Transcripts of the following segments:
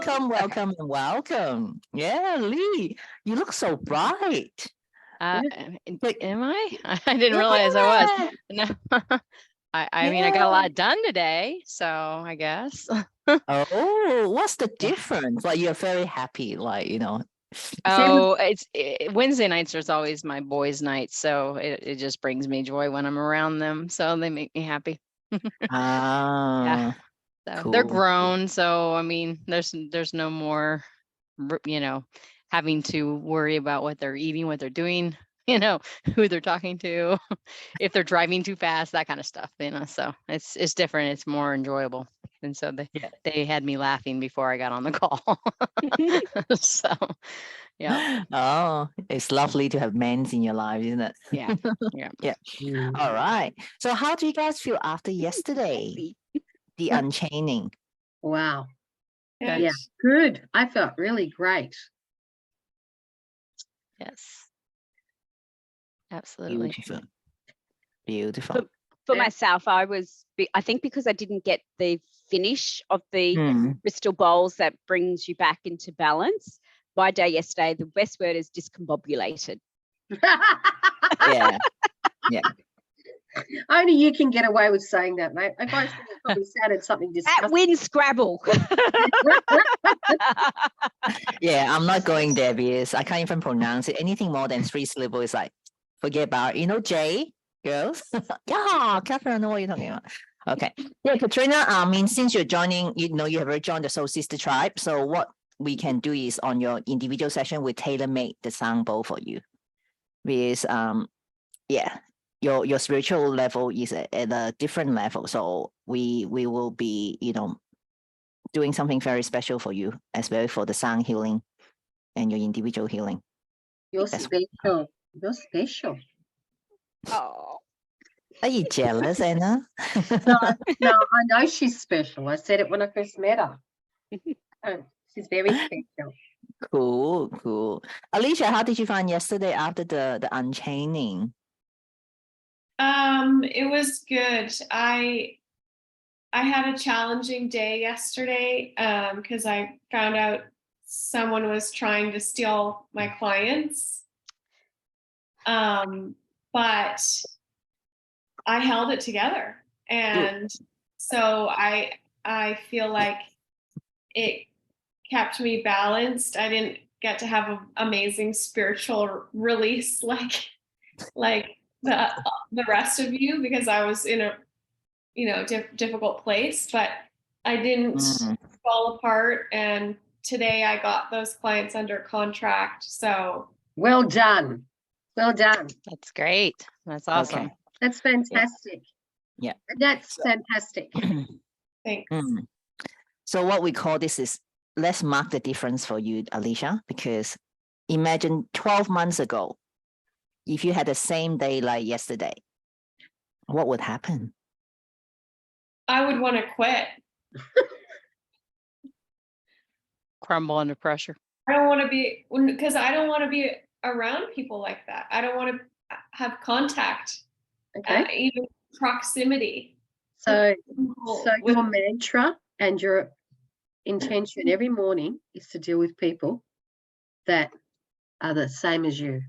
welcome, welcome, and welcome. Yeah, Lee, you look so bright. Am I? I didn't realize I was. No. I mean, I got a lot done today, so I guess. Oh, what's the difference? Like, you're very happy, like, Oh, Wednesday nights is always my boys' night, so it just brings me joy when I'm around them. So they make me happy. Yeah. So Cool. they're grown, so I mean, there's no more, having to worry about what they're eating, what they're doing, who they're talking to, if they're driving too fast, that kind of stuff, so it's different. It's more enjoyable. And so they had me laughing before I got on the call. So, yeah. Oh, it's lovely to have men in your life, isn't it? Yeah. Yeah. All right. So how do you guys feel after yesterday? The unchaining. Wow. Yeah, good. I felt really great. Yes. Absolutely. Beautiful. For myself, I think because I didn't get the finish of the crystal bowls that brings you back into balance. My day yesterday, the best word is discombobulated. Yeah. Only you can get away with saying that, mate. If I said it, probably sounded something disgusting. That wins Scrabble. Yeah, I'm not going there because I can't even pronounce it. Anything more than 3 syllables is like, forget about it. Jay, girls. Yeah, Catherine, I know what you're talking about. Okay. Yeah, Katrina, I mean, since you're joining, you have already joined the Soul Sister Tribe. So what we can do is on your individual session, we tailor-made the sound bowl for you. Because, your spiritual level is at a different level. So we will be, doing something very special for you, as well for the sound healing and your individual healing. You're special. You're special. Oh. Are you jealous, Anna? No, I know she's special. I said it when I first met her. Oh, she's very special. Cool. Alicia, how did you find yesterday after the unchaining? It was good. I had a challenging day yesterday because I found out someone was trying to steal my clients. But I held it together, and so I feel like it kept me balanced. I didn't get to have an amazing spiritual release like the rest of you, because I was in a difficult place, but I didn't fall apart. And today I got those clients under contract. So well done. That's great. That's awesome. Okay. That's fantastic. Yeah. That's fantastic. Thanks. So what we call this is, let's mark the difference for you, Alicia, because imagine 12 months ago, if you had the same day like yesterday, what would happen? I would want to quit. Crumble under pressure. I don't want to be, because I don't want to be around people like that. I don't want to have contact, even proximity. So your mantra and your intention every morning is to deal with people that are the same as you,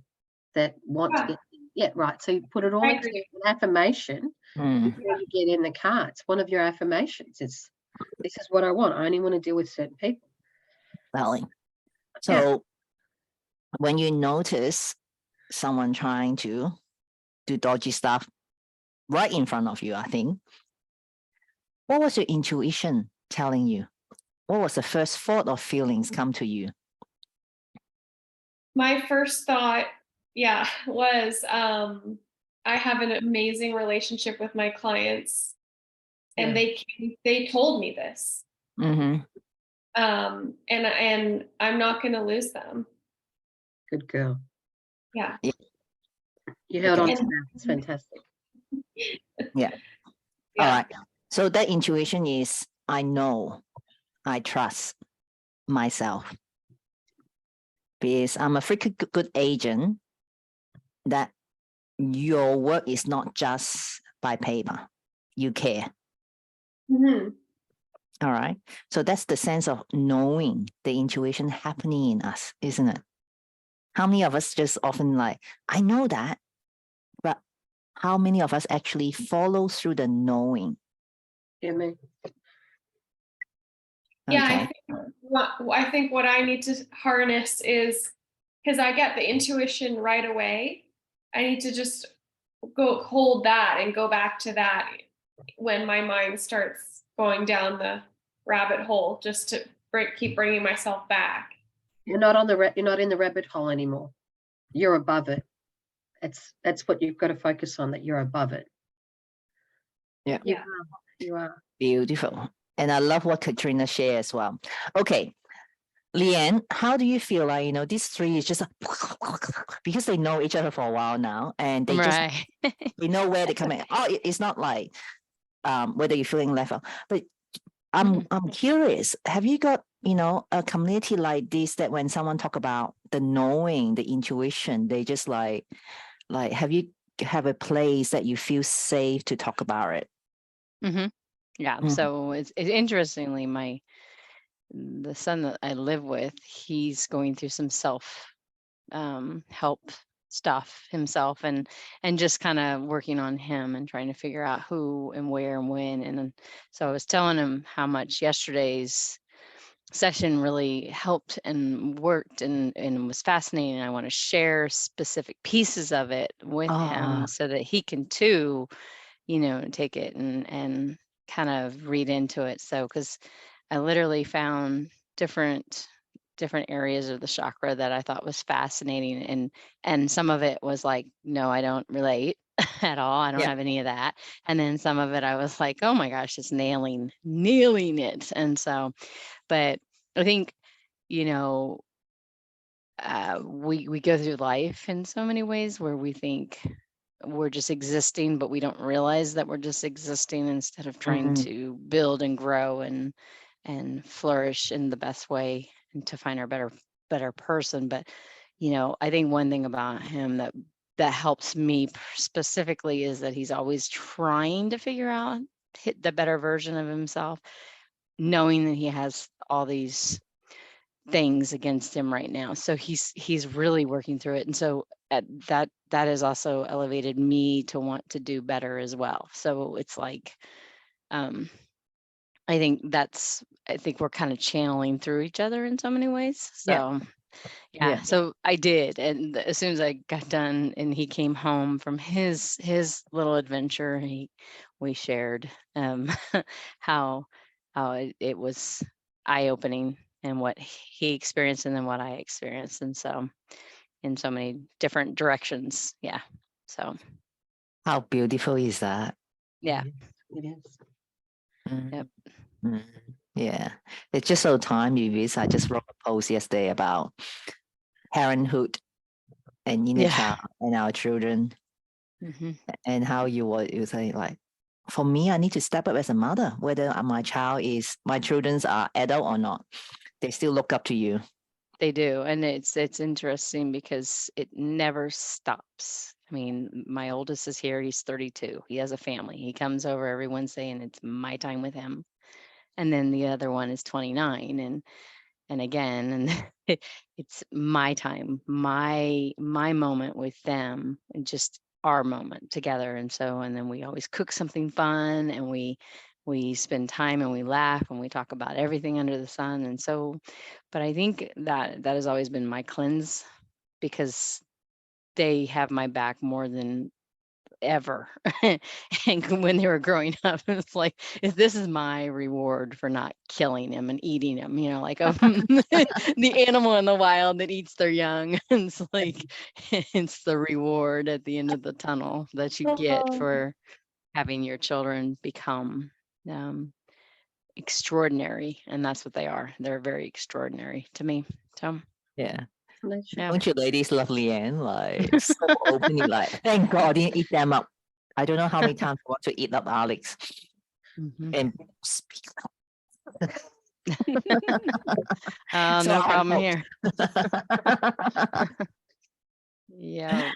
that want to get right. So you put it all into an affirmation before you get in the car. It's one of your affirmations. It's, this is what I want. I only want to deal with certain people. So when you notice someone trying to do dodgy stuff right in front of you, I think, what was your intuition telling you? What was the first thought or feelings come to you? My first thought, was I have an amazing relationship with my clients, and they told me this. And I'm not going to lose them. Good girl. Yeah. You held on to that. It's fantastic. Yeah. All right. So that intuition is, I know, I trust myself, because I'm a freaking good agent that your work is not just by paper. You care. All right. So that's the sense of knowing the intuition happening in us, isn't it? How many of us just often like, I know that, but how many of us actually follow through the knowing? Yeah, me. Yeah, Okay. I think what I need to harness is, because I get the intuition right away. I need to just go hold that and go back to that when my mind starts going down the rabbit hole, just to keep bringing myself back. You're not on the you're not in the rabbit hole anymore. You're above it. That's what you've got to focus on, that you're above it. Yeah. You Yeah. are. You are. Beautiful. And I love what Katrina shared as well. Okay. Leanne, how do you feel like, these three is just because they know each other for a while now and they just Right. they know where they're coming. Oh, it's not like whether you're feeling left out. But I'm curious, have you got, a community like this that when someone talk about the knowing, the intuition, they just like have you have a place that you feel safe to talk about it? Yeah. Mm. So it's interestingly, the son that I live with, he's going through some self help stuff himself, and just kind of working on him and trying to figure out who and where and when. And then, so I was telling him how much yesterday's session really helped and worked and was fascinating. I want to share specific pieces of it with Ah, him so that he can too, take it and kind of read into it. So, because I literally found different areas of the chakra that I thought was fascinating, and some of it was like, no, I don't relate at all. I don't yeah. have any of that. And then some of it I was like, oh my gosh, it's nailing it. And so, but I think, we go through life in so many ways where we think we're just existing, but we don't realize that we're just existing, instead of trying Mm, to build and grow and flourish in the best way and to find our better person. But I think one thing about him that helps me specifically is that he's always trying to figure out the better version of himself, knowing that he has all these things against him right now. So he's really working through it. And so that has also elevated me to want to do better as well. So it's like, I think we're kind of channeling through each other in so many ways. Yeah. So yeah, so I did. And as soon as I got done and he came home from his little adventure, we shared how it was eye-opening, and what he experienced and then what I experienced. And so in so many different directions. Yeah. So How beautiful is that? yeah. It is. Mm, Yep. mm, yeah. It's just so timely because I just wrote a post yesterday about parenthood and inner Yeah. child and our children, hmm and how you say like, for me, I need to step up as a mother, whether my children's are adult or not. They still look up to you. They do. And it's interesting because it never stops. I mean, my oldest is here. He's 32. He has a family. He comes over every Wednesday and it's my time with him. And then the other one is 29, and again, and it's my time, my moment with them, and just our moment together. And so, and then we always cook something fun, and we spend time and we laugh and we talk about everything under the sun. And so, but I think that has always been my cleanse, because they have my back more than ever. And when they were growing up, it's like, if this is my reward for not killing him and eating him, like the animal in the wild that eats their young. It's like, it's the reward at the end of the tunnel that you get for having your children become extraordinary. And that's what they are. They're very extraordinary to me. So Yeah. yeah. Don't you ladies love Leanne? Like so openly, like, thank God I didn't eat them up. I don't know how many times I want to eat up Alex Mhm. and speak. So No I problem hope. here. Yeah.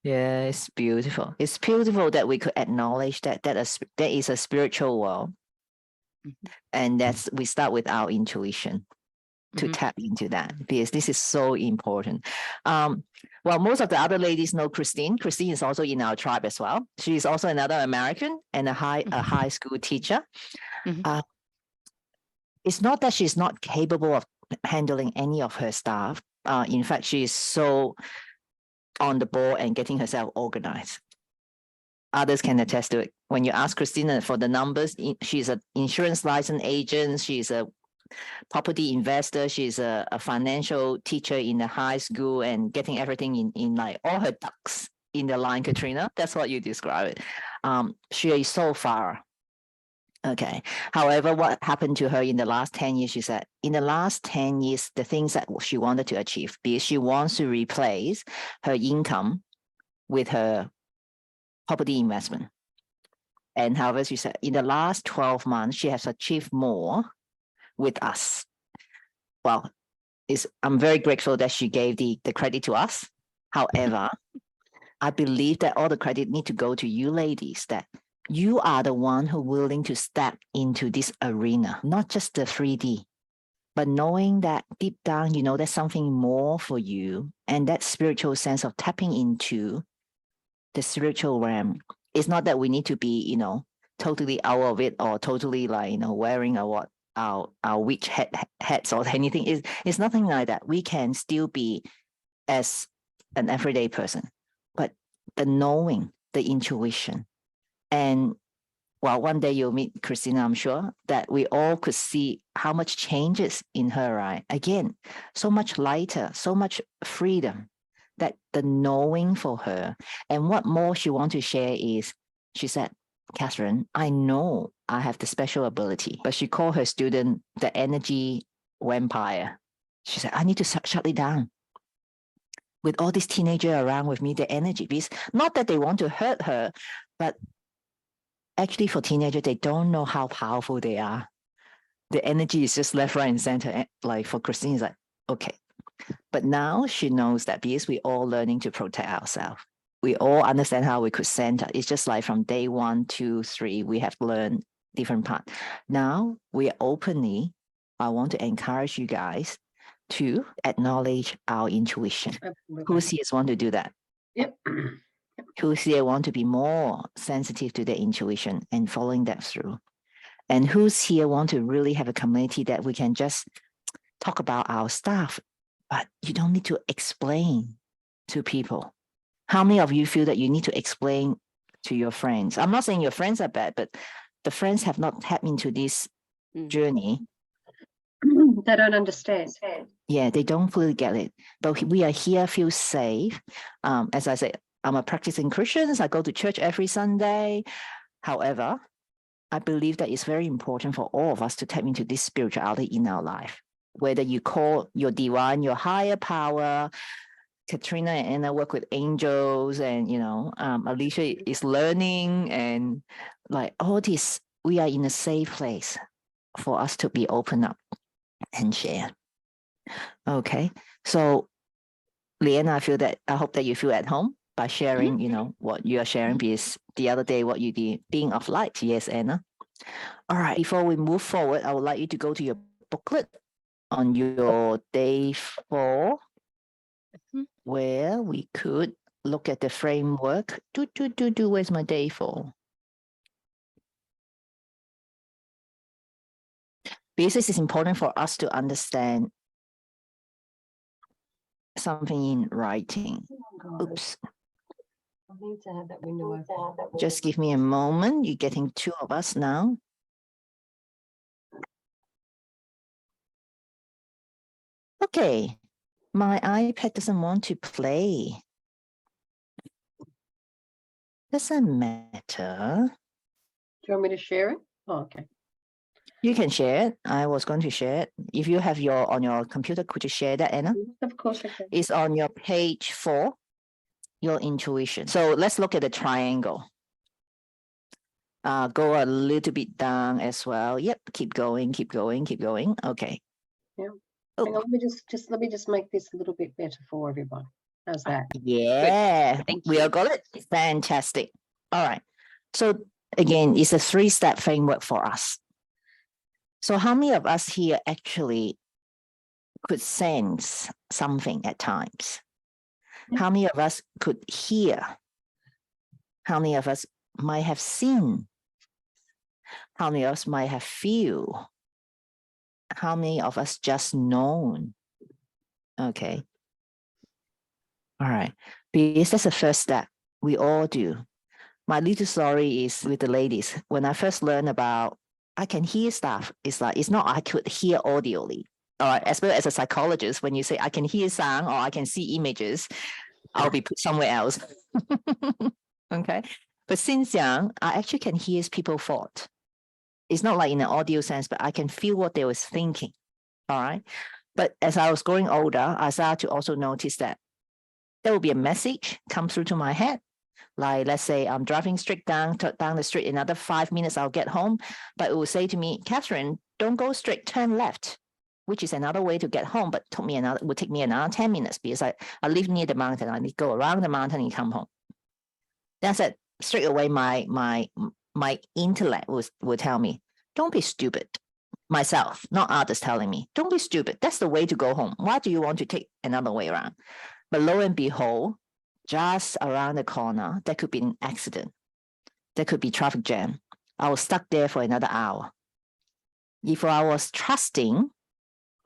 Yeah, it's beautiful. It's beautiful that we could acknowledge that that is a spiritual world And we start with our intuition to Mhm. tap into that, because this is so important. Well, most of the other ladies know Christine. Christine is also in our tribe as well. She's also another American and a high school teacher. Mhm. It's not that she's not capable of handling any of her staff. In fact, she is so on the ball and getting herself organized. Others can attest to it. When you ask Christina for the numbers, she's an insurance license agent. She's a property investor. She's a financial teacher in the high school and getting everything in like all her ducks in the line, Katrina. That's what you describe it. She is so far. Okay. However, what happened to her in the last 10 years, she said, in the last 10 years, the things that she wanted to achieve, because she wants to replace her income with her property investment. And however, she said, in the last 12 months, she has achieved more with us. Well, I'm very grateful that she gave the credit to us. However, I believe that all the credit need to go to you ladies, that you are the one who willing to step into this arena, not just the 3D, but knowing that deep down, you know, there's something more for you, and that spiritual sense of tapping into the spiritual realm. It's not that we need to be, you know, totally out of it or totally like, you know, wearing our witch hats or anything. It's nothing like that. We can still be as an everyday person, but the knowing, the intuition. And well, one day you'll meet Christina, I'm sure, that we all could see how much changes in her, right? Again, so much lighter, so much freedom, that the knowing for her. And what more she wants to share is, she said, Catherine, I know I have the special ability, but she called her student the energy vampire. She said, I need to shut it down. With all these teenagers around with me, the energy, because not that they want to hurt her, but actually for teenagers, they don't know how powerful they are. The energy is just left, right, and center. Like for Christine, it's like, okay. But now she knows that because we're all learning to protect ourselves. We all understand how we could center. It's just like from day 1, 2, 3, we have learned different parts. Now we are openly, I want to encourage you guys to acknowledge our intuition. Absolutely. Who's here want to do that? Yep. Who's here want to be more sensitive to their intuition and following that through? And who's here want to really have a community that we can just talk about our stuff, but you don't need to explain to people? How many of you feel that you need to explain to your friends? I'm not saying your friends are bad, but the friends have not tapped into this journey. They don't understand. Yeah, they don't fully get it. But we are here, feel safe. As I said, I'm a practicing Christian. I go to church every Sunday. However, I believe that it's very important for all of us to tap into this spirituality in our life. Whether you call your divine, your higher power, Katrina and Anna work with angels, and you know, Alicia is learning, and like all this, we are in a safe place for us to be open up and share. Okay, so Leanna, I hope that you feel at home by sharing, you know, what you are sharing, because the other day what you did, being of light. Yes, Anna. All right, before we move forward, I would like you to go to your booklet on your day 4, where we could look at the framework. Where's my day 4? Because this is important for us to understand something in writing. Oops. I need to have that window open. Just give me a moment. You're getting 2 of us now. Okay, my iPad doesn't want to play. Doesn't matter. Do you want me to share it? Oh, okay. You can share it. I was going to share it. If you have on your computer, could you share that, Anna? Of course I can. It's on your page 4, your intuition. So let's look at the triangle. Go a little bit down as well. Yep, keep going, keep going, keep going. Okay. Yeah. Oh. Hang on, let me just make this a little bit better for everyone. How's that? Yeah, Thank we you. all got it. Fantastic. All right. So again, it's a 3-step framework for us. So how many of us here actually could sense something at times? How many of us could hear? How many of us might have seen? How many of us might have feel? How many of us just known? Okay. All right. Because that's the first step. We all do. My little story is with the ladies. When I first learned about I can hear stuff, it's like it's not I could hear audibly. All right, as well as a psychologist, when you say I can hear sound or I can see images, I'll be put somewhere else. Okay. But since young, I actually can hear people thought. It's not like in an audio sense, but I can feel what they was thinking. All right. But as I was growing older, I started to also notice that there will be a message come through to my head. Like, let's say I'm driving straight down the street, another 5 minutes, I'll get home. But it will say to me, Catherine, don't go straight, turn left, which is another way to get home, but would take me another 10 minutes because I live near the mountain. I need to go around the mountain and come home. That's it. Straight away, my intellect would tell me, don't be stupid. Myself, not others telling me, don't be stupid. That's the way to go home. Why do you want to take another way around? But lo and behold, just around the corner, there could be an accident. There could be traffic jam. I was stuck there for another hour. If I was trusting,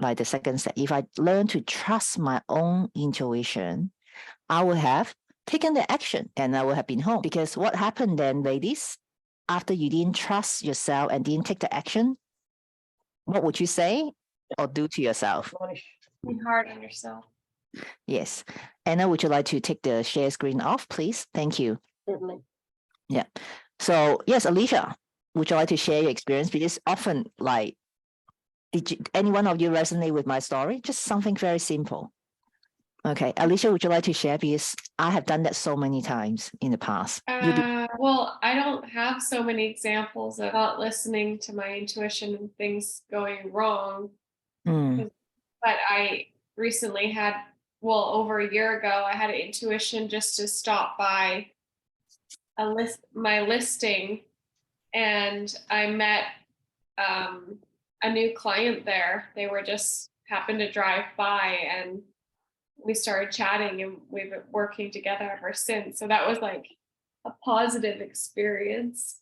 like the second step, if I learned to trust my own intuition, I would have taken the action and I would have been home. Because what happened then, ladies, after you didn't trust yourself and didn't take the action, what would you say or do to yourself? Be hard on yourself. Yes. Anna, would you like to take the share screen off, please? Thank you. Certainly. Yeah. So yes, Alicia, would you like to share your experience? Because often, like, did any one of you resonate with my story? Just something very simple. Okay, Alicia, would you like to share? Because I have done that so many times in the past. Well, I don't have so many examples of not listening to my intuition and things going wrong. Mm, But I recently had, well, over a year ago, I had an intuition just to stop by my listing, and I met a new client there. They were just happened to drive by, and we started chatting, and we've been working together ever since. So that was like a positive experience.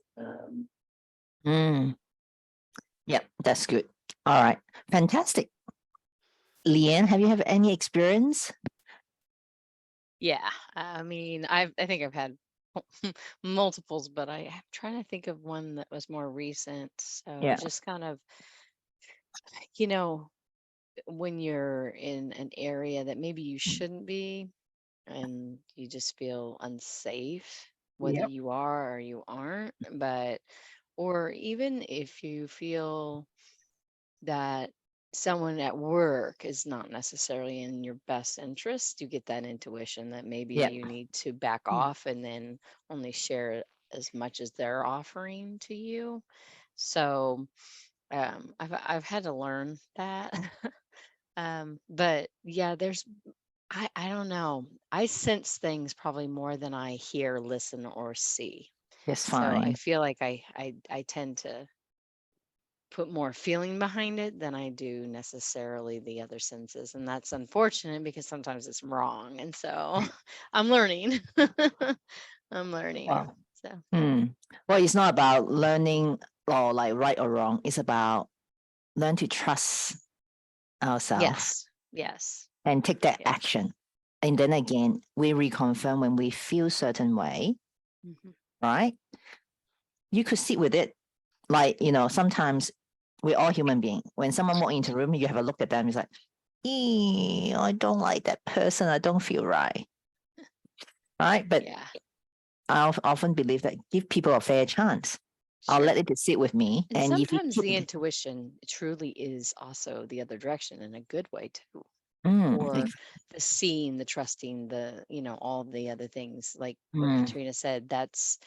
Yep, that's good. All right, fantastic. Leanne, have you have any experience? Yeah, I mean, I think I've had multiples, but I'm trying to think of one that was more recent. So Yeah. just kind of, when you're in an area that maybe you shouldn't be and you just feel unsafe, whether Yep. you are or you aren't, or even if you feel that someone at work is not necessarily in your best interest, you get that intuition that maybe Yeah. you need to back off and then only share as much as they're offering to you. So I've had to learn that. But yeah, I don't know. I sense things probably more than I hear, listen, or see. That's So I fine. feel like I tend to put more feeling behind it than I do necessarily the other senses. And that's unfortunate because sometimes it's wrong. And so I'm learning. I'm learning. Wow. So Well, it's not about learning or like right or wrong. It's about learn to trust ourselves yes. and take that Yeah. action. And then again, we reconfirm when we feel certain way, right? You could sit with it. Like, sometimes we're all human beings. When someone walk into the room, you have a look at them, it's like, I don't like that person. I don't feel right. Right. But Yeah. I often believe that give people a fair chance. I'll let it sit with me. And And if you sometimes keep the intuition truly is also the other direction in a good way too. Mm, Or the seeing, the trusting, all the other things, like what mm, Katrina said, that's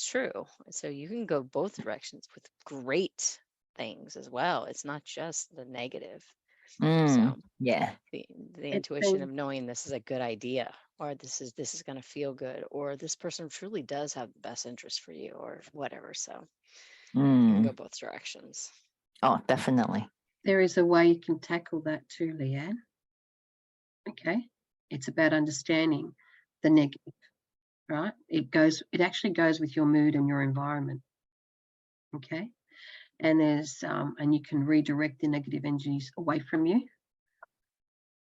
true. So you can go both directions with great things as well. It's not just the negative. So yeah. the It's intuition been- of knowing this is a good idea, or this is going to feel good, or this person truly does have the best interest for you, or whatever. So you can go both directions. Oh, definitely. There is a way you can tackle that too, Leanne. Okay. It's about understanding the negative, right? It actually goes with your mood and your environment. Okay. And and you can redirect the negative energies away from you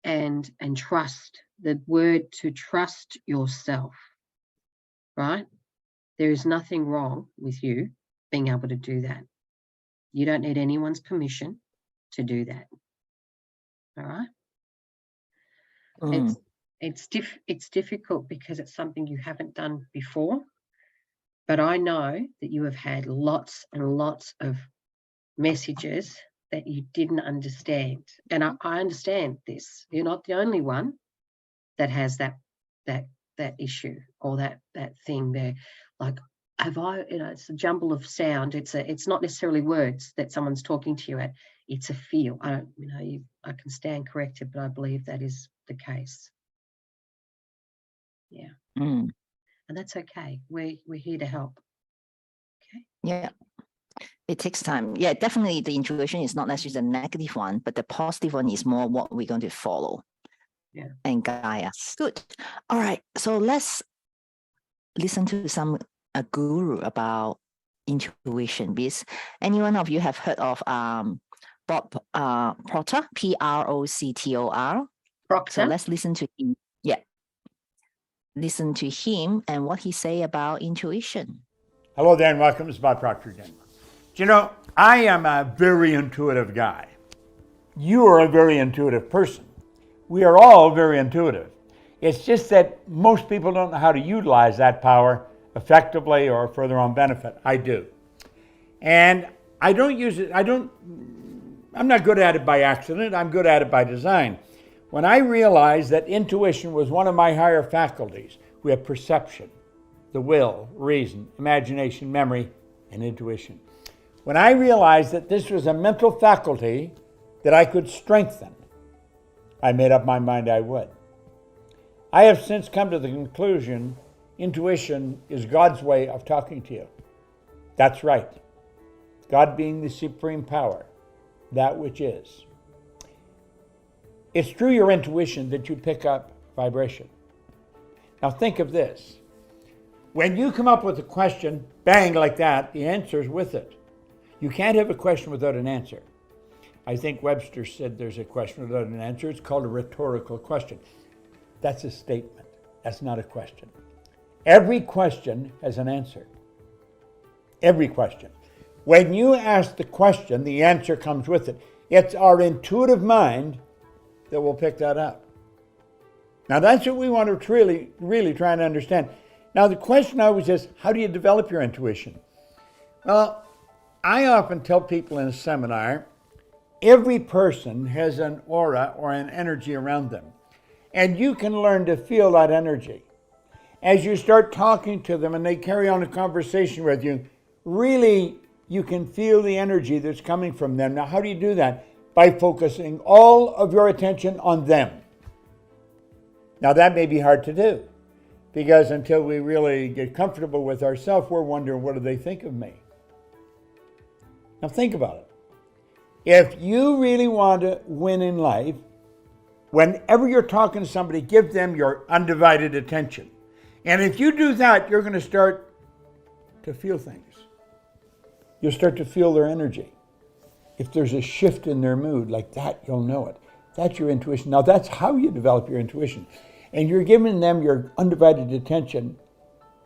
and trust. The word to trust yourself, right? There is nothing wrong with you being able to do that. You don't need anyone's permission to do that. All right. Mm. It's difficult because it's something you haven't done before. But I know that you have had lots and lots of messages that you didn't understand. And I understand this. You're not the only one that has that issue or that thing there. Like, it's a jumble of sound. It's not necessarily words that someone's talking to you at. It's a feel. I can stand corrected, but I believe that is the case. Yeah. Mm. And that's okay. We're here to help. Okay. Yeah. It takes time. Yeah, definitely the intuition is not necessarily the negative one, but the positive one is more what we're going to follow. Yeah. And guide us. Good. All right. So let's listen to a guru about intuition. Because any one of you have heard of Bob Proctor, Proctor. Proctor. So let's listen to him. Yeah. Listen to him and what he say about intuition. Hello there and welcome. It's Bob Proctor again. Do you know, I am a very intuitive guy. You are a very intuitive person. We are all very intuitive. It's just that most people don't know how to utilize that power effectively or for their own benefit. I do. And I don't use it, I'm not good at it by accident, I'm good at it by design. When I realized that intuition was one of my higher faculties, we have perception, the will, reason, imagination, memory, and intuition. When I realized that this was a mental faculty that I could strengthen, I made up my mind I would. I have since come to the conclusion intuition is God's way of talking to you. That's right. God being the supreme power, that which is. It's through your intuition that you pick up vibration. Now think of this. When you come up with a question, bang, like that, the answer is with it. You can't have a question without an answer. I think Webster said there's a question without an answer. It's called a rhetorical question. That's a statement. That's not a question. Every question has an answer. Every question. When you ask the question, the answer comes with it. It's our intuitive mind that will pick that up. Now that's what we want to really try and understand. Now the question always is, how do you develop your intuition? Well, I often tell people in a seminar, every person has an aura or an energy around them. And you can learn to feel that energy. As you start talking to them and they carry on a conversation with you, really you can feel the energy that's coming from them. Now, how do you do that? By focusing all of your attention on them. Now, that may be hard to do because until we really get comfortable with ourselves, we're wondering, what do they think of me? Now, think about it. If you really want to win in life, whenever you're talking to somebody, give them your undivided attention. And if you do that, you're going to start to feel things. You'll start to feel their energy. If there's a shift in their mood like that, you'll know it. That's your intuition. Now, that's how you develop your intuition. And you're giving them your undivided attention.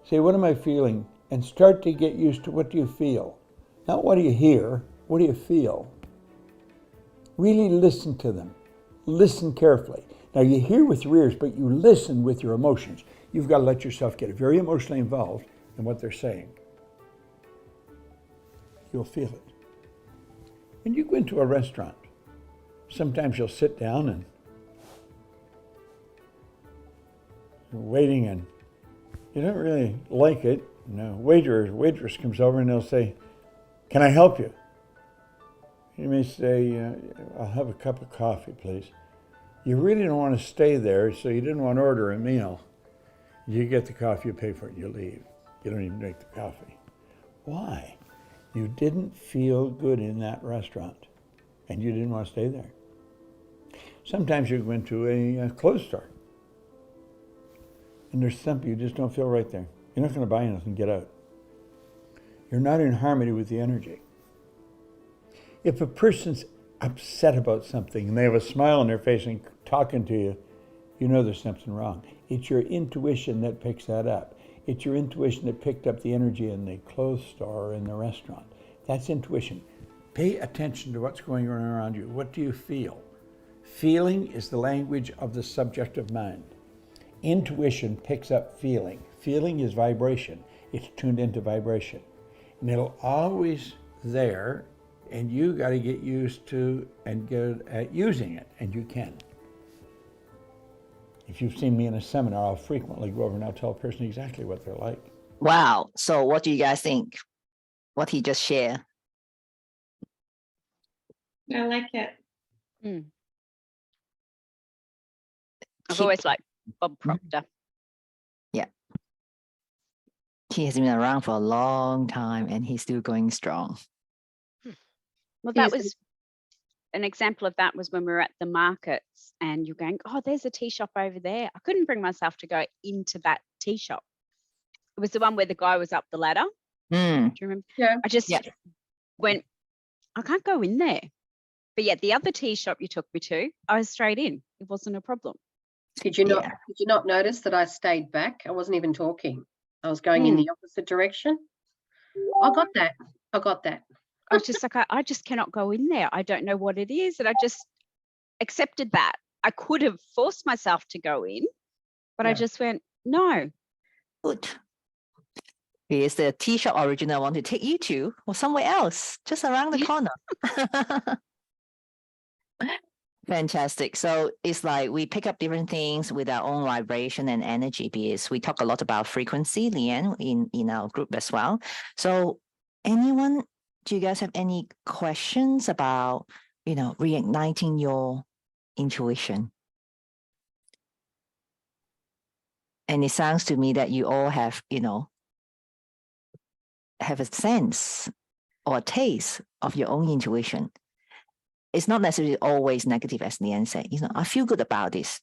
Say, what am I feeling? And start to get used to what do you feel? Not what do you hear, what do you feel? Really listen to them. Listen carefully. Now you hear with your ears, but you listen with your emotions. You've got to let yourself get very emotionally involved in what they're saying. You'll feel it. When you go into a restaurant, sometimes you'll sit down and you're waiting and you don't really like it. Waiter or waitress comes over and they'll say, "Can I help you?" You may say, "I'll have a cup of coffee, please." You really don't want to stay there, so you didn't want to order a meal. You get the coffee, you pay for it, you leave. You don't even drink the coffee. Why? You didn't feel good in that restaurant and you didn't want to stay there. Sometimes you go into a clothes store and there's something you just don't feel right there. You're not going to buy anything, get out. You're not in harmony with the energy. If a person's upset about something and they have a smile on their face and talking to you, you know there's something wrong. It's your intuition that picks that up. It's your intuition that picked up the energy in the clothes store or in the restaurant. That's intuition. Pay attention to what's going on around you. What do you feel? Feeling is the language of the subjective mind. Intuition picks up feeling. Feeling is vibration. It's tuned into vibration. And it'll always there, and you got to get used to and good at using it, and you can. If you've seen me in a seminar, I'll frequently go over and I'll tell a person exactly what they're like. Wow. So what do you guys think? What he just shared? I like it. I've Keep- always liked Bob Proctor. He has been around for a long time and he's still going strong. Well, Yes, that was an example of that was when we were at the markets and you're going, oh, there's a tea shop over there. I couldn't bring myself to go into that tea shop. It was the one where the guy was up the ladder. Mm. Do you remember? Yeah. I just Yeah. went, I can't go in there. But yet the other tea shop you took me to, I was straight in. It wasn't a problem. Did you not? Yeah. Did you not notice that I stayed back? I wasn't even talking. I was going in the opposite direction. I got that. I got that. I was just like, I just cannot go in there. I don't know what it is. And I just accepted that. I could have forced myself to go in, but I Yeah. just went, no. Good. Here's the tea shop original I want to take you to or somewhere else, just around the corner. Fantastic. So it's like we pick up different things with our own vibration and energy, because we talk a lot about frequency, Leanne, in our group as well. So anyone, do you guys have any questions about, reigniting your intuition? And it sounds to me that you all have, have a sense or a taste of your own intuition. It's not necessarily always negative, as Leanne said. I feel good about this.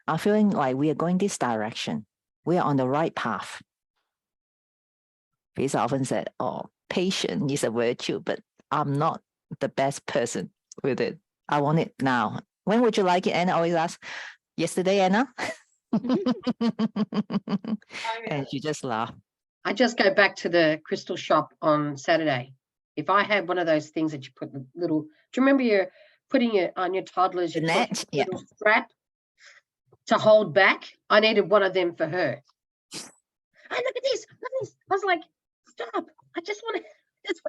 I'm feeling like we are going this direction. We are on the right path. Lisa often said, oh, patience is a virtue, but I'm not the best person with it. I want it now. When would you like it? Anna always asks, yesterday, Anna? And she just laughed. I just go back to the crystal shop on Saturday. If I had one of those things that you put the little, do you remember you're putting it on your toddlers, The you put net, a yeah. little strap to hold back? I needed one of them for her. Oh, look at this, look at this. I was like, stop. I just want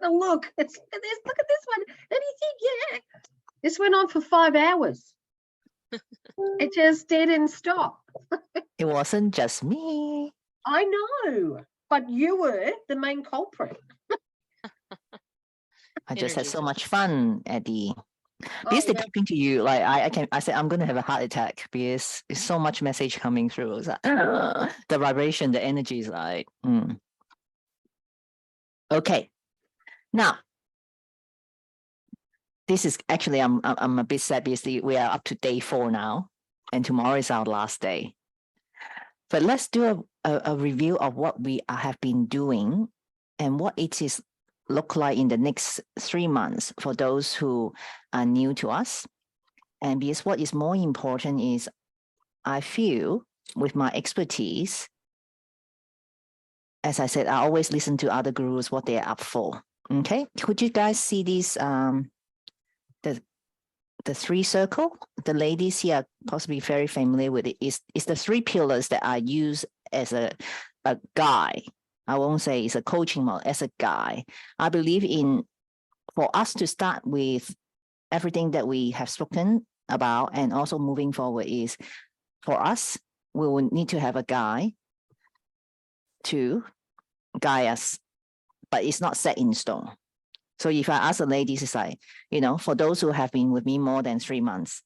to look. Look at this one. Let me think, yeah. This went on for 5 hours. It just didn't stop. It wasn't just me. I know, but you were the main culprit. I just had Energy. so much fun at the Oh, because they're yeah. talking to you, like I said I'm gonna have a heart attack because there's so much message coming through. It's like, the vibration, the energy is like, Okay. Now, this is actually I'm a bit sad because we are up to day 4 now, and tomorrow is our last day. But let's do a review of what we have been doing and what it is look like in the next 3 months for those who are new to us. And because what is more important is I feel with my expertise, as I said, I always listen to other gurus, what they're up for. Okay. Could you guys see this, the 3 circle? The ladies here are possibly very familiar with it. It's the 3 pillars that I use as a guide. I won't say it's a coaching model, as a guide. I believe in, for us to start with everything that we have spoken about and also moving forward is, for us, we will need to have a guide to guide us, but it's not set in stone. So if I ask the ladies, it's like, for those who have been with me more than 3 months,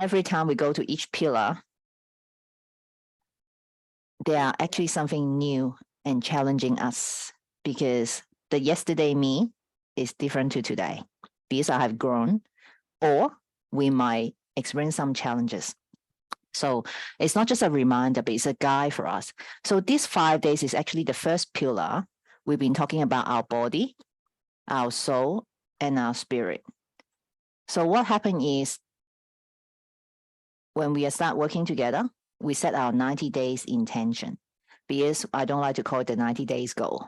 every time we go to each pillar, there are actually something new and challenging us, because the yesterday me is different to today because I have grown, or we might experience some challenges. So it's not just a reminder, but it's a guide for us. So these 5 days is actually the first pillar. We've been talking about our body, our soul, and our spirit. So what happened is when we start working together, we set our 90 days intention, because I don't like to call it the 90 days goal.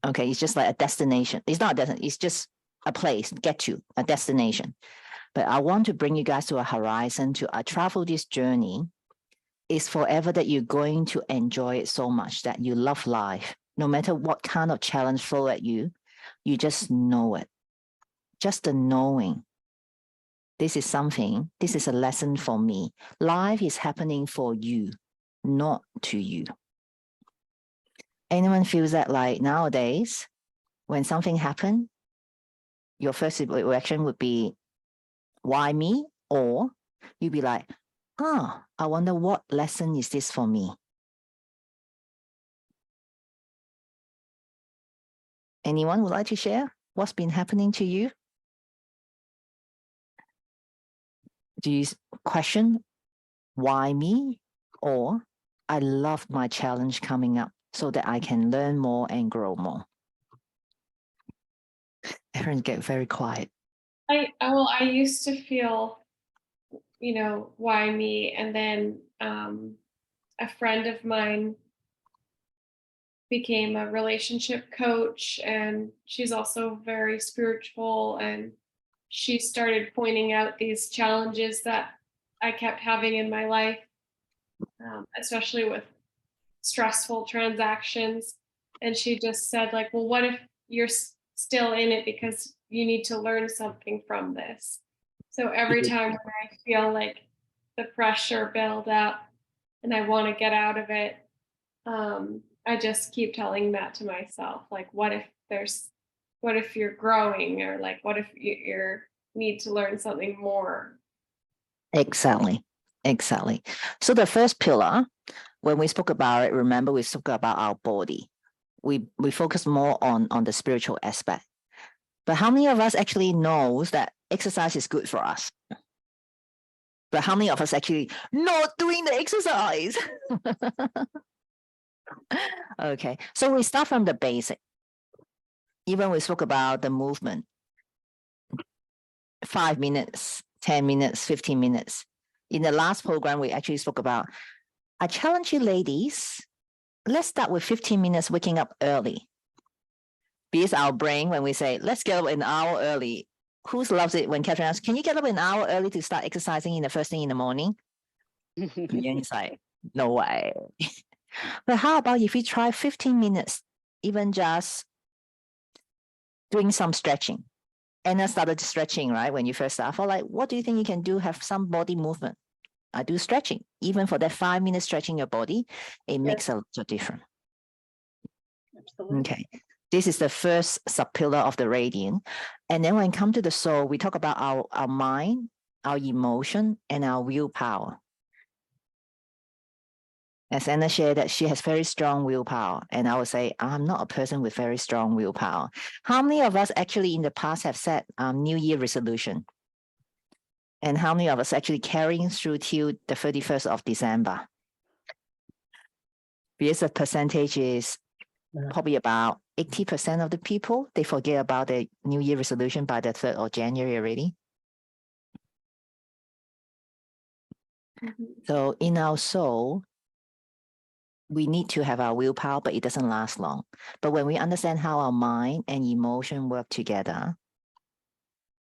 Okay, it's just like a destination. It's not a destination, it's just a place, get to a destination. But I want to bring you guys to a horizon, to travel this journey. It's forever that you're going to enjoy it so much that you love life. No matter what kind of challenge throw at you, you just know it. Just the knowing. This is something, this is a lesson for me. Life is happening for you, not to you. Anyone feels that like nowadays, when something happens, your first reaction would be, why me? Or you'd be like, I wonder what lesson is this for me? Anyone would like to share what's been happening to you? Do you question, why me? Or I love my challenge coming up so that I can learn more and grow more? Everyone get very quiet. I used to feel, why me? And then a friend of mine became a relationship coach, and she's also very spiritual, and she started pointing out these challenges that I kept having in my life, especially with stressful transactions. And she just said, like, well, what if you're still in it because you need to learn something from this? So every time when I feel like the pressure build up and I want to get out of it, I just keep telling that to myself. Like, what if you're growing, or like, what if you need to learn something more? Exactly. So the first pillar, when we spoke about it, remember we spoke about our body. We focus more on the spiritual aspect. But how many of us actually knows that exercise is good for us? But how many of us actually not doing the exercise? Okay, so we start from the basic. Even we spoke about the movement. 5 minutes, 10 minutes, 15 minutes. In the last program, we actually spoke about, I challenge you ladies, let's start with 15 minutes waking up early. Because our brain, when we say, let's get up an hour early, who loves it when Catherine asks, can you get up an hour early to start exercising in the first thing in the morning? And it's like, no way. But how about if we try 15 minutes, even just doing some stretching? Anna started stretching, right? When you first start, for like, what do you think you can do? Have some body movement. I do stretching. Even for that 5 minutes stretching your body, it makes a lot of difference. Absolutely. Okay. This is the first sub-pillar of the radiant. And then when it comes to the soul, we talk about our mind, our emotion, and our willpower. As Anna shared that she has very strong willpower. And I would say, I'm not a person with very strong willpower. How many of us actually in the past have set New Year resolution? And how many of us actually carrying through till the 31st of December? Because the percentage is probably about 80% of the people, they forget about the New Year resolution by the 3rd of January already. So in our soul, we need to have our willpower, but it doesn't last long. But when we understand how our mind and emotion work together,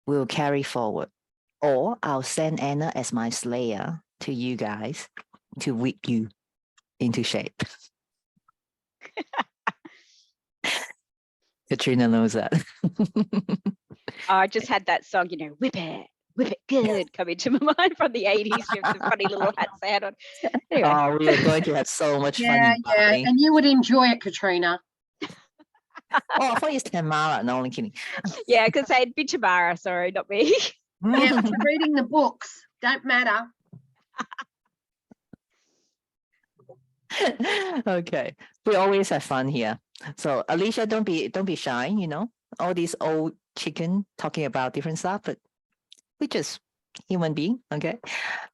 we'll carry forward. Or I'll send Anna as my slayer to you guys to whip you into shape. Katrina knows that. I just had that song, whip it good, coming to my mind from the 80s with the funny little hats they had on. Anyway. Oh, we are going to have so much fun. Yeah, and you would enjoy it, Katrina. Oh, I thought it's Tamara. No, only kidding. Yeah, because it'd be Tamara, sorry, not me. Yeah, but reading the books don't matter. Okay, we always have fun here. So Alicia, don't be shy. You know, all these old chicken talking about different stuff, but we just human being. Okay.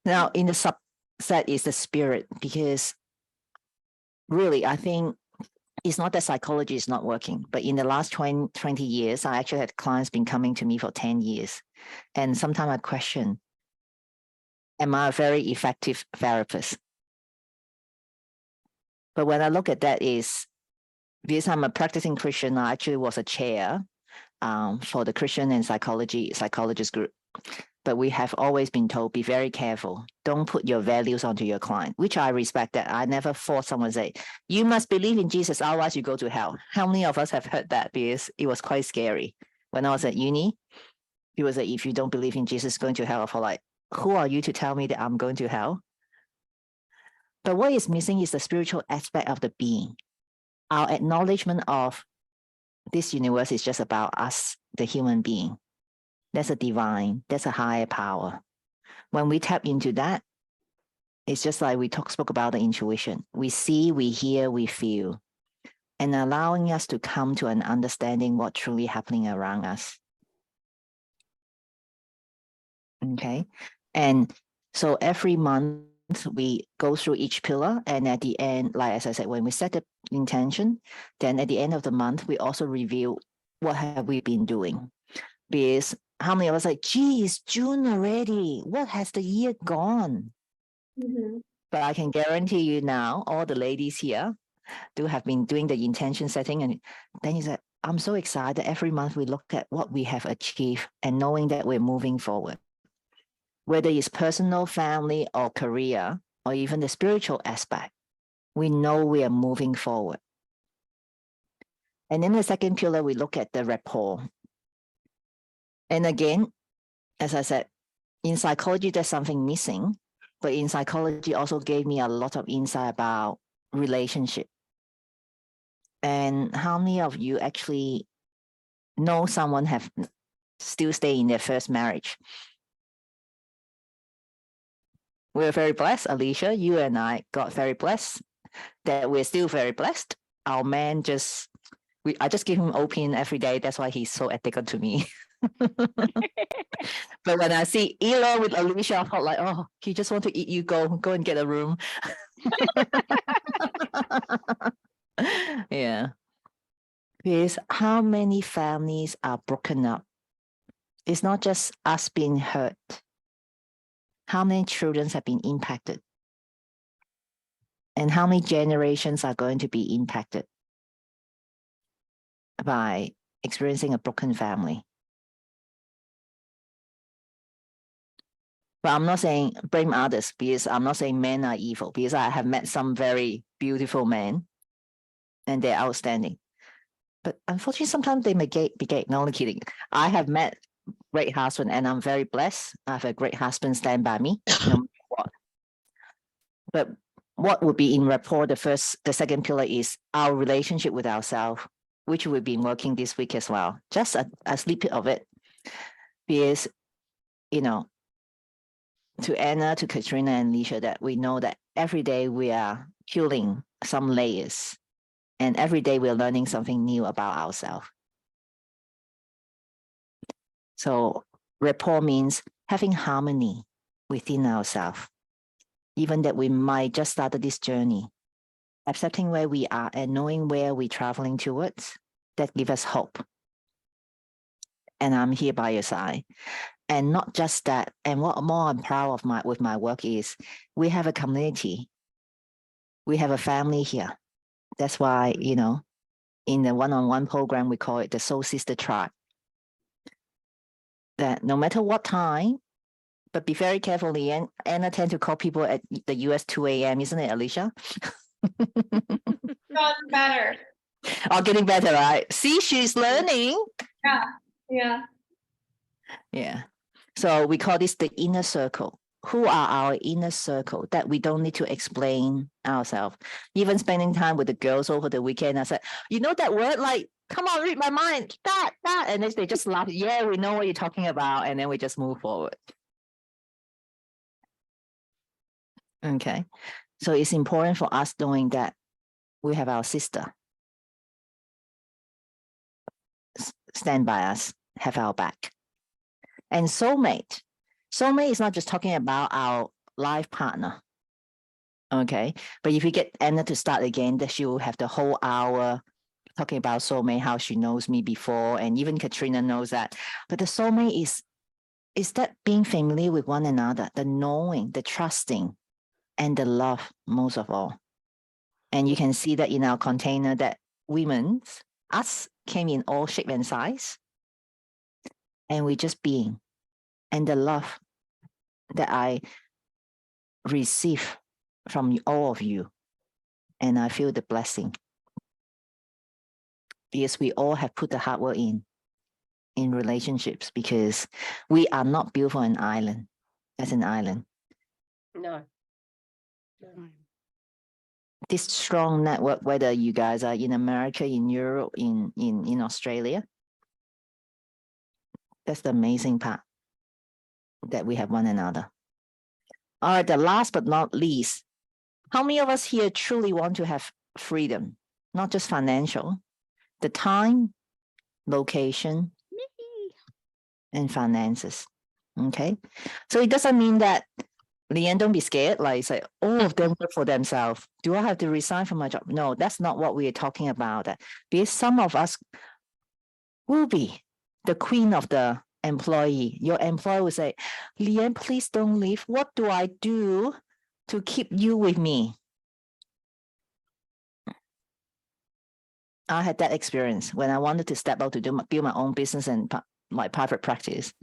Now in the subset is the spirit, because really I think it's not that psychology is not working, but in the last 20 years, I actually had clients been coming to me for 10 years. And sometimes I question, am I a very effective therapist? But when I look at that is, because I'm a practicing Christian, I actually was a chair for the Christian and psychologist group. But we have always been told, be very careful. Don't put your values onto your client, which I respect that. I never force someone to say, you must believe in Jesus, otherwise you go to hell. How many of us have heard that? Because it was quite scary. When I was at uni, it was like, if you don't believe in Jesus, going to hell. For like, who are you to tell me that I'm going to hell? But what is missing is the spiritual aspect of the being. Our acknowledgement of this universe is just about us, the human being. That's a divine, that's a higher power. When we tap into that, it's just like we spoke about the intuition. We see, we hear, we feel, and allowing us to come to an understanding what truly happening around us. Okay. And so every month we go through each pillar, and at the end, like as I said, when we set the intention, then at the end of the month, we also review what have we been doing. Because how many of us like, geez, June already, what has the year gone? But I can guarantee you now, all the ladies here do have been doing the intention setting. And then you said, I'm so excited. Every month we look at what we have achieved and knowing that we're moving forward. Whether it's personal, family, or career, or even the spiritual aspect, we know we are moving forward. And then the second pillar, we look at the rapport. And again, as I said, in psychology, there's something missing, but in psychology also gave me a lot of insight about relationship. And how many of you actually know someone have still stay in their first marriage? We're very blessed, Alicia. You and I got very blessed that we're still very blessed. Our man I just give him opium every day. That's why he's so addicted to me. But when I see Elo with Alicia, I thought like, oh, he just want to eat you. Go and get a room. Yeah. Because how many families are broken up? It's not just us being hurt. How many children have been impacted? And how many generations are going to be impacted by experiencing a broken family? But I'm not saying blame others, because I'm not saying men are evil, because I have met some very beautiful men and they're outstanding. But unfortunately, sometimes they may be gay. No, I'm kidding. I have met great husband and I'm very blessed. I have a great husband stand by me, no matter what. But what would be in rapport, the second pillar is our relationship with ourselves, which we've been working this week as well. Just a snippet of it. Because, to Anna, to Katrina and Alicia, that we know that every day we are peeling some layers, and every day we're learning something new about ourselves. So rapport means having harmony within ourselves, even that we might just started this journey, accepting where we are and knowing where we're traveling towards, that gives us hope. And I'm here by your side. And not just that, and what more I'm proud of with my work is we have a community. We have a family here. That's why, in the one-on-one program, we call it the Soul Sister Tribe. That no matter what time, but be very careful, Leanne. Anna tend to call people at the US 2 a.m., isn't it, Alicia? Gotten better. Oh, getting better, right? See, she's learning. Yeah. Yeah. So we call this the inner circle. Who are our inner circle that we don't need to explain ourselves? Even spending time with the girls over the weekend, I said, you know that word, like, come on, read my mind, that. And then they just laugh. Yeah, we know what you're talking about. And then we just move forward. Okay. So it's important for us knowing that we have our sister stand by us, have our back. And soulmate is not just talking about our life partner. Okay, but if you get Anna to start again, that she will have the whole hour talking about soulmate, how she knows me before, and even Katrina knows that. But the soulmate is that being familiar with one another, the knowing, the trusting, and the love most of all. And you can see that in our container that us came in all shape and size. And we just being. And the love that I receive from all of you. And I feel the blessing. Because we all have put the hard work in relationships, because we are not built for an island, as an island. No. This strong network, whether you guys are in America, in Europe, in Australia, that's the amazing part, that we have one another. All right, the last but not least, how many of us here truly want to have freedom, not just financial, the time, location, and finances? Okay, so it doesn't mean that, Leanne, don't be scared, like say, all of them work for themselves. Do I have to resign from my job? No, that's not what we are talking about. Because some of us will be the queen of the employee. Your employer will say, Leanne, please don't leave. What do I do to keep you with me? I had that experience when I wanted to step out to build my own business and my private practice.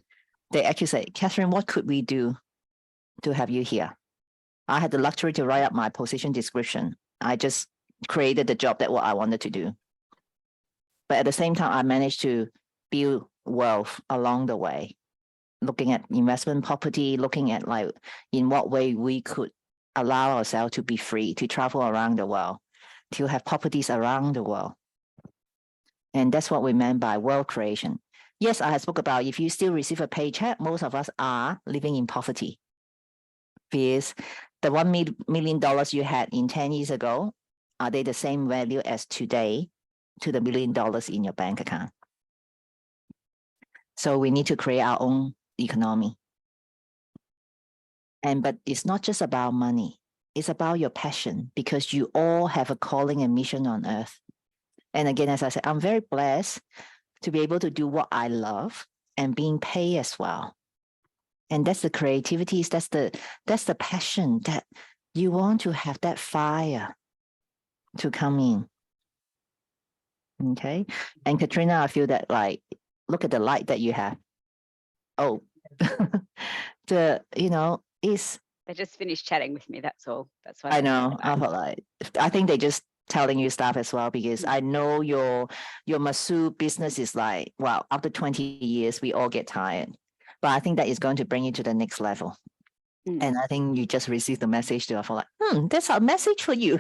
They actually say, Catherine, what could we do to have you here? I had the luxury to write up my position description. I just created the job that what I wanted to do. But at the same time, I managed to build wealth along the way, looking at investment property, looking at like in what way we could allow ourselves to be free, to travel around the world, to have properties around the world. And that's what we meant by wealth creation. Yes, I have spoke about if you still receive a paycheck, most of us are living in poverty. Because the $1 million you had in 10 years ago, are they the same value as today to the $1 million in your bank account? So we need to create our own economy. But it's not just about money. It's about your passion, because you all have a calling and mission on earth. And again, as I said, I'm very blessed to be able to do what I love and being paid as well. And that's the creativity, that's the passion, that you want to have that fire to come in. Okay. And Katrina, I feel that like, look at the light that you have. Oh, is. They just finished chatting with me. That's all. That's why I know. I think they just telling you stuff as well, because I know your masseur business is like, wow, after 20 years, we all get tired. But I think that is going to bring you to the next level. And I think you just received the message to her, like, that's a message for you.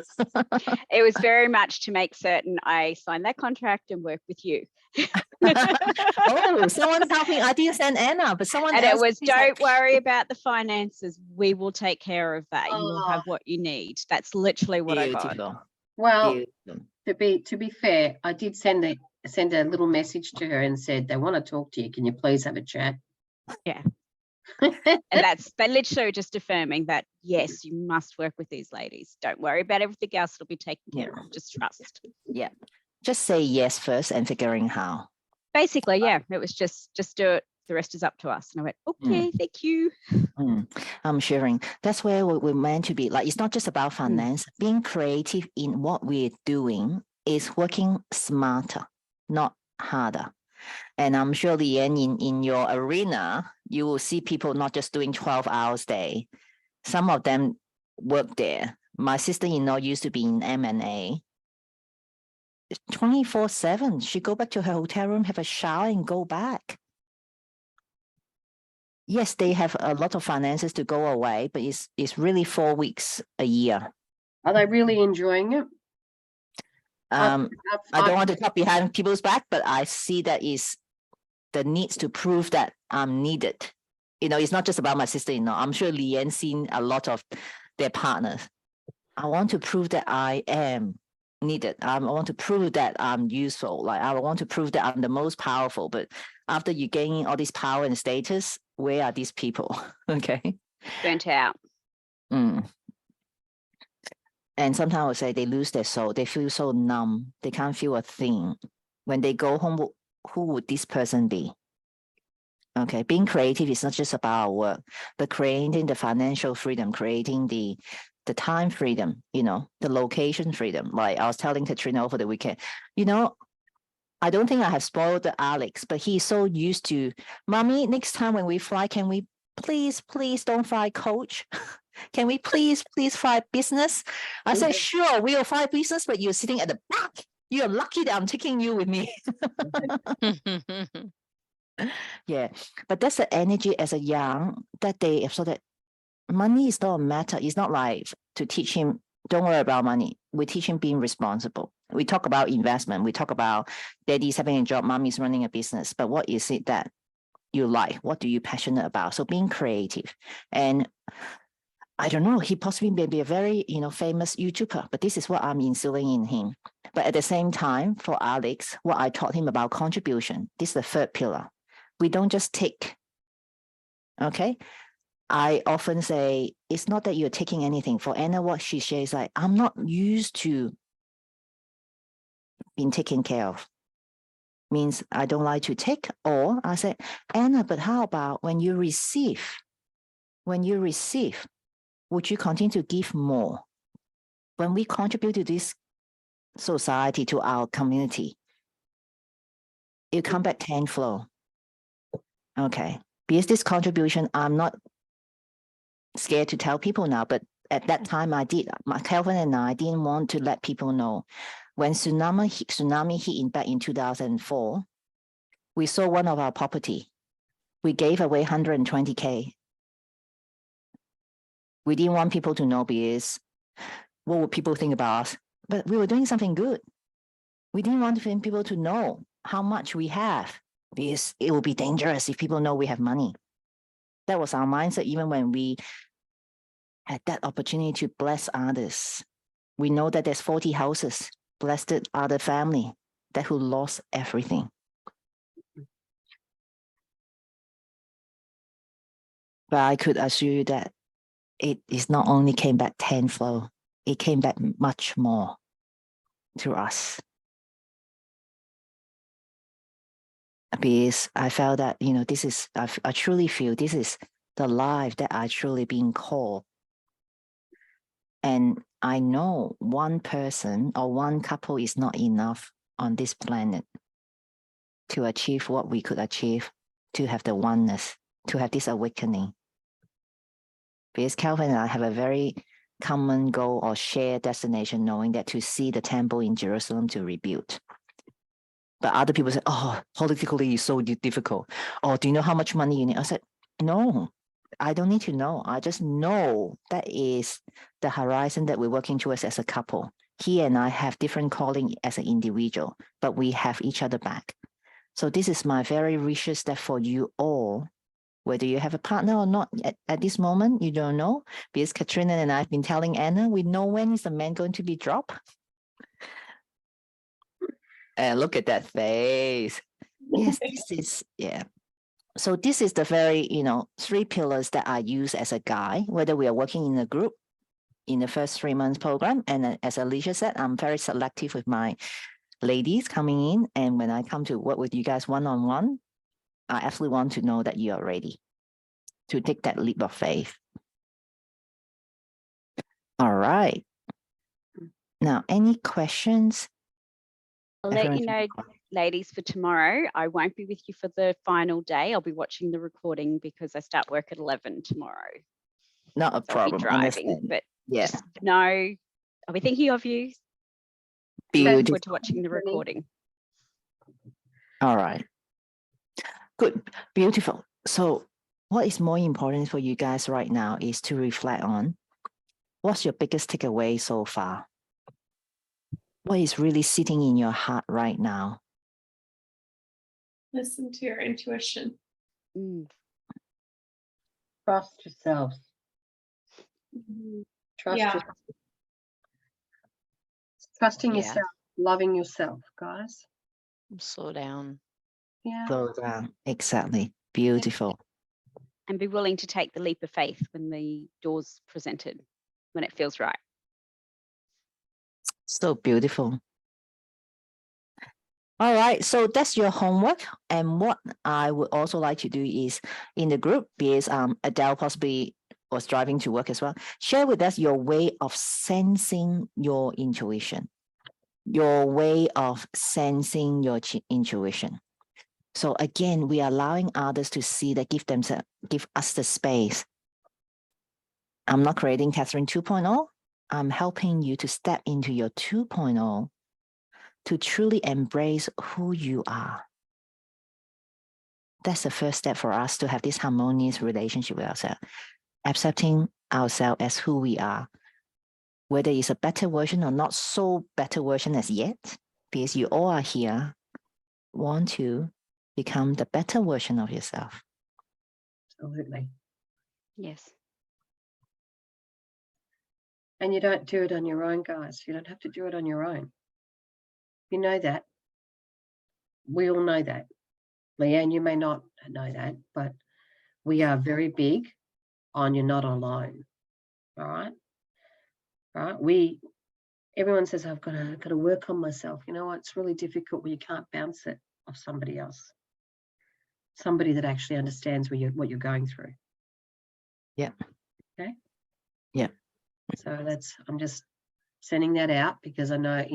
It was very much to make certain I signed that contract and work with you. Oh, someone's helping. I didn't send Anna, but someone And else. it was, don't worry about the finances. We will take care of that. You will have what you need. That's literally what I got. Well, to be fair, I did send a little message to her and said, they want to talk to you. Can you please have a chat? Yeah. And they literally just affirming that, yes, you must work with these ladies. Don't worry about everything else. It'll be taken care of. Just trust. Yeah. Just say yes first and figuring how. Basically, yeah. It was just do it. The rest is up to us. And I went, okay, thank you. I'm sharing. That's where we're meant to be. Like, it's not just about finance. Being creative in what we're doing is working smarter, not harder. And I'm sure, Leanne, in your arena, you will see people not just doing 12 hours a day. Some of them work there. My sister-in-law used to be in M&A. 24/7. She go back to her hotel room, have a shower, and go back. Yes, they have a lot of finances to go away, but it's really 4 weeks a year. Are they really enjoying it? I don't want to talk behind people's back, but I see that is the needs to prove that I'm needed. It's not just about my sister-in-law. I'm sure Leanne seen a lot of their partners. I want to prove that I am needed. I want to prove that I'm useful. Like I want to prove that I'm the most powerful. But after you gain all this power and status, where are these people? Okay. Burnt out. Mm. And sometimes I would say they lose their soul. They feel so numb. They can't feel a thing. When they go home, who would this person be? Okay, being creative is not just about our work, but creating the financial freedom, creating the time freedom, the location freedom. Like I was telling Katrina over the weekend, I don't think I have spoiled Alex, but he's so used to, Mommy, next time when we fly, can we please don't fly coach? Can we please fly business? I said, sure, we'll fly business, but you're sitting at the back. You're lucky that I'm taking you with me. Yeah, but that's the energy as a young that they so that money is not a matter. It's not like to teach him, don't worry about money. We teach him being responsible. We talk about investment. We talk about daddy's having a job, mommy's running a business. But what is it that you like? What do you passionate about? So being creative. And I don't know, he possibly may be a very, famous YouTuber, but this is what I'm instilling in him. But at the same time, for Alex, what I taught him about contribution, this is the third pillar. We don't just take, okay? I often say, it's not that you're taking anything. For Anna, what she says, like, I'm not used to being taken care of. Means I don't like to take, or I said, Anna, but how about when you receive? When you receive, would you continue to give more? When we contribute to this society, to our community, it come back tenfold. Okay, because this contribution, I'm not scared to tell people now, but at that time I did. Kelvin and I didn't want to let people know. When tsunami hit back in 2004, we sold one of our property. We gave away 120K. We didn't want people to know because what would people think about us? But we were doing something good. We didn't want people to know how much we have because it would be dangerous if people know we have money. That was our mindset even when we had that opportunity to bless others. We know that there's 40 houses, blessed other family that who lost everything. But I could assure you that it is not only came back tenfold, it came back much more to us. Because I felt that, this is, I truly feel this is the life that I truly been called. And I know one person or one couple is not enough on this planet to achieve what we could achieve, to have the oneness, to have this awakening. Because Calvin and I have a very common goal or shared destination, knowing that to see the temple in Jerusalem to rebuild. But other people say, oh, politically it's so difficult. Oh, do you know how much money you need? I said, no, I don't need to know. I just know that is the horizon that we're working towards as a couple. He and I have different calling as an individual, but we have each other back. So this is my very wishes that for you all, whether you have a partner or not at this moment, you don't know. Because Katrina and I have been telling Anna, we know when is the man going to be dropped. And look at that face. Yes, this is, yeah. So this is the very, 3 pillars that I use as a guide, whether we are working in a group in the first 3 months program. And as Alicia said, I'm very selective with my ladies coming in. And when I come to work with you guys one-on-one, I absolutely want to know that you are ready to take that leap of faith. All right. Now, any questions? I'll let you know, ladies, for tomorrow. I won't be with you for the final day. I'll be watching the recording because I start work at 11 tomorrow. Not a problem. I'll be driving, but yeah, just know I'll be thinking of you. Looking forward to watching the recording. All right. Good. Beautiful. So what is more important for you guys right now is to reflect on what's your biggest takeaway so far? What is really sitting in your heart right now? Listen to your intuition. Trust yourselves. Mhm. Trust Yeah. yourself. Trusting Yeah. yourself, loving yourself, guys. Slow down. Yeah. Slow down. Exactly. Beautiful. And be willing to take the leap of faith when the door's presented, when it feels right. So beautiful. All right, so that's your homework. And what I would also like to do is in the group, because Adele possibly was driving to work as well, share with us your way of sensing your intuition, your way of sensing your intuition. So again, we are allowing others to see that, give us the space. I'm not creating Catherine 2.0. I'm helping you to step into your 2.0 to truly embrace who you are. That's the first step for us to have this harmonious relationship with ourselves, accepting ourselves as who we are, whether it's a better version or not so better version as yet, because you all are here, want to become the better version of yourself. Absolutely. Yes. And you don't do it on your own, guys. You don't have to do it on your own. You know that. We all know that. Leanne, you may not know that, but we are very big on you're not alone. All right. All right. Everyone says, I've got to work on myself. You know what? It's really difficult when you can't bounce it off somebody else. Somebody that actually understands what you're going through. Yeah. Okay. Yeah. So I'm just sending that out because I know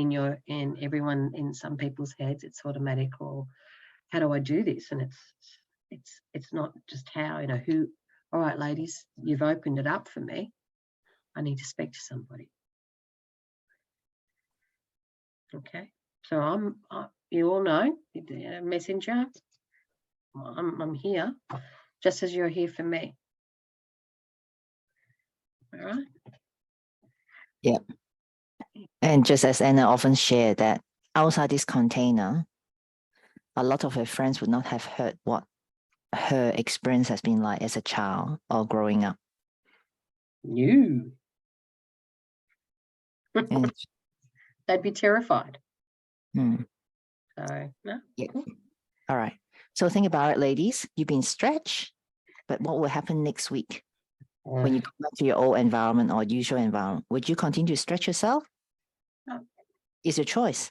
in everyone, in some people's heads, it's automatic, or how do I do this? And it's not just how, who. All right, ladies, you've opened it up for me. I need to speak to somebody. Okay. So you all know, messenger. I'm here, just as you're here for me. All right. Yeah. And just as Anna often shared, that outside this container, a lot of her friends would not have heard what her experience has been like as a child or growing up. You. And, They'd be terrified. hmm. So, no. Yeah. All right. So think about it, ladies. You've been stretched, but what will happen next week when you go back to your old environment or usual environment? Would you continue to stretch yourself? No. It's your choice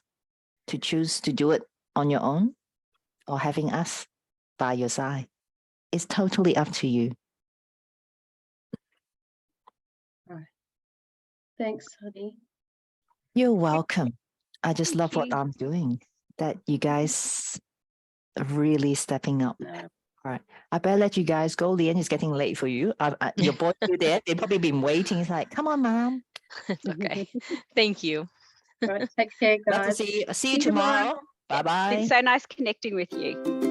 to choose to do it on your own or having us by your side. It's totally up to you. Thanks, honey. You're welcome. I just Thank love what you. I'm doing, that you guys are really stepping up. No. All right. I better let you guys go. Leanne is getting late for you. Your boys still there. They've probably been waiting. It's like, come on, mom. It's okay. Thank you. Right, take care, Love to guys. see you. See you See you tomorrow. tomorrow. Bye-bye. Been so nice connecting with you.